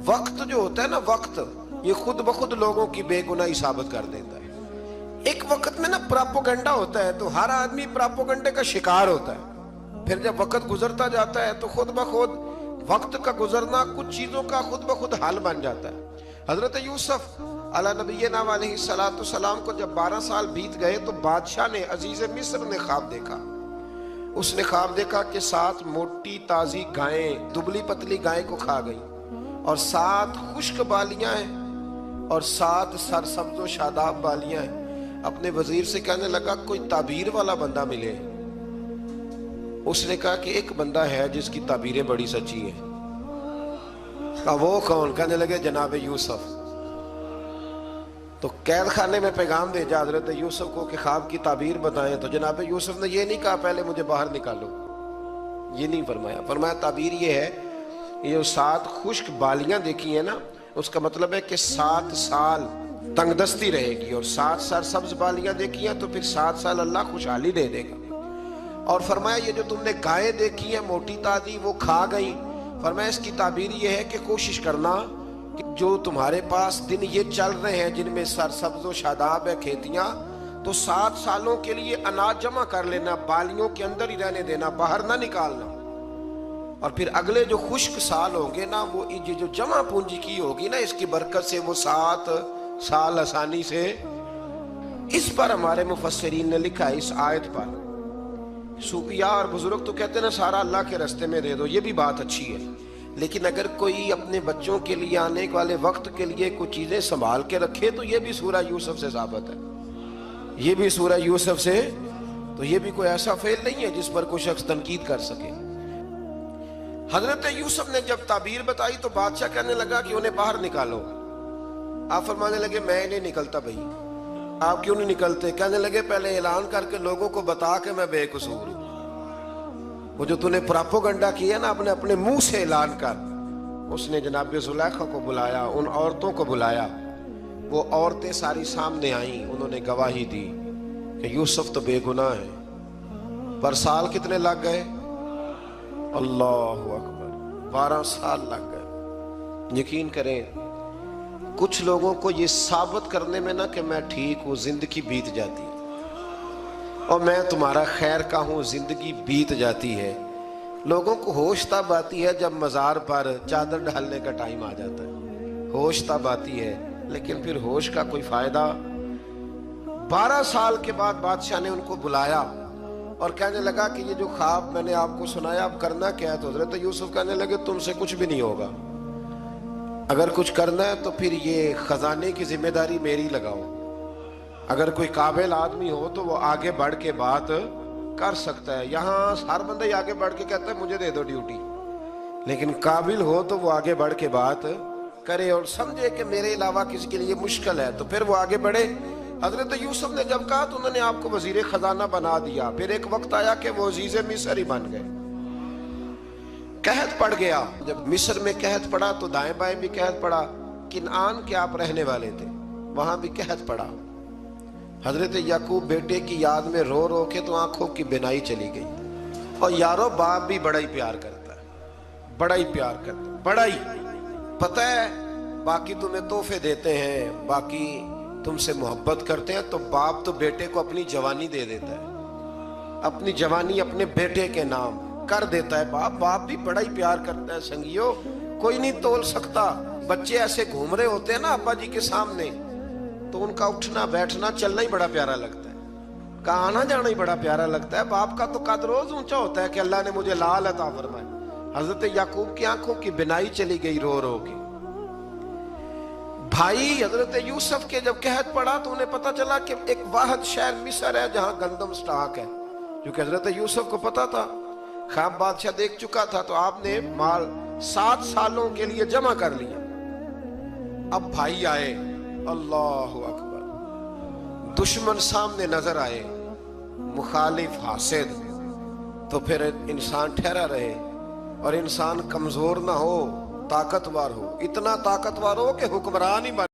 وقت جو ہوتا ہے نا، وقت یہ خود بخود لوگوں کی بے گناہی ثابت کر دیتا ہے۔ ایک وقت میں نا پراپوگنڈا ہوتا ہے تو ہر آدمی پراپوگنڈے کا شکار ہوتا ہے، پھر جب وقت گزرتا جاتا ہے تو خود بخود وقت کا گزرنا کچھ چیزوں کا خود بخود حل بن جاتا ہے۔ حضرت یوسف علی نبینا علیہ السلام کو جب 12 سال بیت گئے تو بادشاہ نے، عزیز مصر نے خواب دیکھا۔ اس نے خواب دیکھا کہ 7 موٹی تازی گائیں دبلی پتلی گائیں کو کھا گئی، اور 7 خشک بالیاں ہیں اور 7 سرسبز و شاداب بالیاں ہیں۔ اپنے وزیر سے کہنے لگا کوئی تعبیر والا بندہ ملے۔ اس نے کہا کہ ایک بندہ ہے جس کی تعبیریں بڑی سچی ہیں۔ کہا وہ کون؟ کہنے لگے جناب یوسف۔ تو قید خانے میں پیغام بھیجا حضرت یوسف کو کہ خواب کی تعبیر بتائیں، تو جناب یوسف نے یہ نہیں کہا پہلے مجھے باہر نکالو، یہ نہیں فرمایا۔ فرمایا تعبیر یہ ہے، یہ جو 7 خشک بالیاں دیکھی ہیں نا، اس کا مطلب ہے کہ 7 سال تنگ دستی رہے گی، اور 7 سرسبز بالیاں دیکھی ہیں تو پھر 7 سال اللہ خوشحالی دے دے گا۔ اور فرمایا یہ جو تم نے گائیں دیکھی ہیں موٹی تازی وہ کھا گئی، فرمایا اس کی تعبیر یہ ہے کہ کوشش کرنا کہ جو تمہارے پاس دن یہ چل رہے ہیں جن میں سرسبز و شاداب ہے کھیتیاں، تو 7 سالوں کے لیے اناج جمع کر لینا، بالیوں کے اندر ہی رہنے دینا، باہر نہ نکالنا، اور پھر اگلے جو خشک سال ہوں گے نا، وہ یہ جو جمع پونجی کی ہوگی نا، اس کی برکت سے وہ 7 سال آسانی سے۔ اس پر ہمارے مفسرین نے لکھا ہے، اس آیت پر صوفیاء اور بزرگ تو کہتے ہیں نا سارا اللہ کے راستے میں دے دو، یہ بھی بات اچھی ہے، لیکن اگر کوئی اپنے بچوں کے لیے آنے والے وقت کے لیے کچھ چیزیں سنبھال کے رکھے تو یہ بھی سورہ یوسف سے ثابت ہے، یہ بھی سورہ یوسف سے، تو یہ بھی کوئی ایسا فعل نہیں ہے جس پر کوئی شخص تنقید کر سکے۔ حضرت یوسف نے جب تعبیر بتائی تو بادشاہ کہنے لگا کہ انہیں باہر نکالو۔ آپ فرمانے لگے میں نہیں نکلتا بھائی۔ آپ کیوں نہیں نکلتے؟ کہنے لگے پہلے اعلان کر کے لوگوں کو بتا کہ میں بے قصور ہوں۔ وہ جو تو نے پراپوگنڈا کیا نا اپنے منہ سے اعلان کر۔ اس نے جناب زلیخا کو بلایا، ان عورتوں کو بلایا، وہ عورتیں ساری سامنے آئیں، انہوں نے گواہی دی کہ یوسف تو بے گناہ ہے۔ پر سال کتنے لگ گئے؟ اللہ اکبر، 12 سال لگ گئے۔ یقین کریں کچھ لوگوں کو یہ ثابت کرنے میں نا کہ میں ٹھیک ہوں زندگی بیت جاتی ہے، اور میں تمہارا خیر کا ہوں زندگی بیت جاتی ہے۔ لوگوں کو ہوش تب آتی ہے جب مزار پر چادر ڈالنے کا ٹائم آ جاتا ہے، ہوش تب آتی ہے، لیکن پھر ہوش کا کوئی فائدہ۔ 12 سال کے بعد بادشاہ نے ان کو بلایا اور کہنے لگا کہ یہ جو خواب میں نے آپ کو سنایا اب کرنا کیا ہے؟ تو حضرت یوسف کہنے لگے تم سے کچھ بھی نہیں ہوگا، اگر کچھ کرنا ہے تو پھر یہ خزانے کی ذمہ داری میری لگاؤ۔ اگر کوئی قابل آدمی ہو تو وہ آگے بڑھ کے بات کر سکتا ہے۔ یہاں ہر بندہ ہی آگے بڑھ کے کہتا ہے مجھے دے دو ڈیوٹی، لیکن قابل ہو تو وہ آگے بڑھ کے بات کرے اور سمجھے کہ میرے علاوہ کسی کے لیے مشکل ہے تو پھر وہ آگے بڑھے۔ حضرت یوسف نے جب کہا تو انہوں نے آپ کو وزیر خزانہ بنا دیا۔ پھر ایک وقت آیا کہ وہ عزیز مصر ہی بن گئے۔ قحط پڑ گیا، جب مصر میں قحط پڑا تو دائیں بائیں بھی قحط پڑا۔ کنعان کے آپ رہنے والے تھے، وہاں بھی قحط پڑا۔ حضرت یعقوب بیٹے کی یاد میں رو رو کے تو آنکھوں کی بینائی چلی گئی۔ اور یارو باپ بھی بڑا ہی پیار کرتا ہے، بڑا ہی پیار کرتا ہے، بڑا ہی۔ پتہ ہے باقی تمہیں تحفے دیتے ہیں، باقی تم سے محبت کرتے ہیں، تو باپ تو بیٹے کو اپنی جوانی دے دیتا ہے، اپنی جوانی اپنے بیٹے کے نام کر دیتا ہے۔ باپ بھی بڑا ہی پیار کرتا ہے۔ سنگیو کوئی نہیں تول سکتا۔ بچے ایسے گھوم رہے ہوتے ہیں نا ابا جی کے سامنے، تو ان کا اٹھنا بیٹھنا چلنا ہی بڑا پیارا لگتا ہے، کا آنا جانا ہی بڑا پیارا لگتا ہے۔ باپ کا تو قد روز اونچا ہوتا ہے کہ اللہ نے مجھے لال عطا فرمائے۔ حضرت یعقوب کی آنکھوں کی بینائی چلی گئی رو رو کے۔ بھائی حضرت یوسف کے جب قحط پڑا تو انہیں پتا چلا کہ ایک واحد شہر مصر ہے جہاں گندم سٹاک ہے، کیونکہ حضرت یوسف کو پتا تھا، خواب بادشاہ دیکھ چکا تھا، تو آپ نے مال 7 سالوں کے لیے جمع کر لیا۔ اب بھائی آئے، اللہ اکبر، دشمن سامنے نظر آئے، مخالف حاسد، تو پھر انسان ٹھہرا رہے اور انسان کمزور نہ ہو، طاقتور ہو، اتنا طاقتور ہو کہ حکمران ہی بن